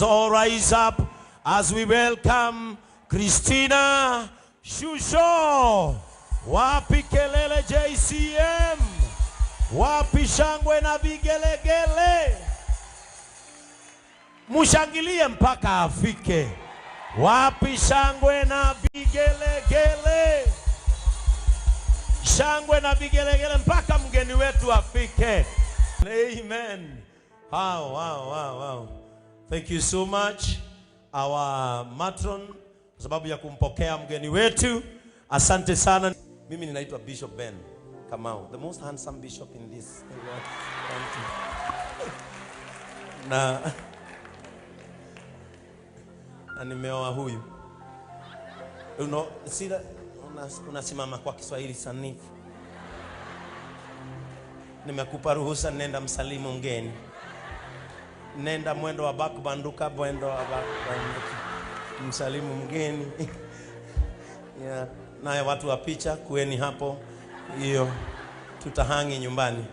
All rise up as we welcome Christina Shusho. Wapi kelele JCM? Wapi shangwe na vigelegele? Mushangilie mpaka afike. Wapi shangwe na vigelegele? Shangwe na vigelegele mpaka mgeni wetu afike. Amen. Wow. Thank you so much, our matron, kwa sababu ya kumpokea mgeni wetu. Asante sana. Mimi ninaitwa Bishop Ben Kamau, the most handsome bishop in this area. Na nimeoa huyu. Unasimama kwa Kiswahili sanifu. Nimekupa ruhusa, nenda msalimu mgeni. Nenda mwendo wa bakubanduka, mwendo wa bakubanduka. Msalimu mgeni. Yeah. Naye watu wa picha kueni hapo. Hiyo tutahangi nyumbani.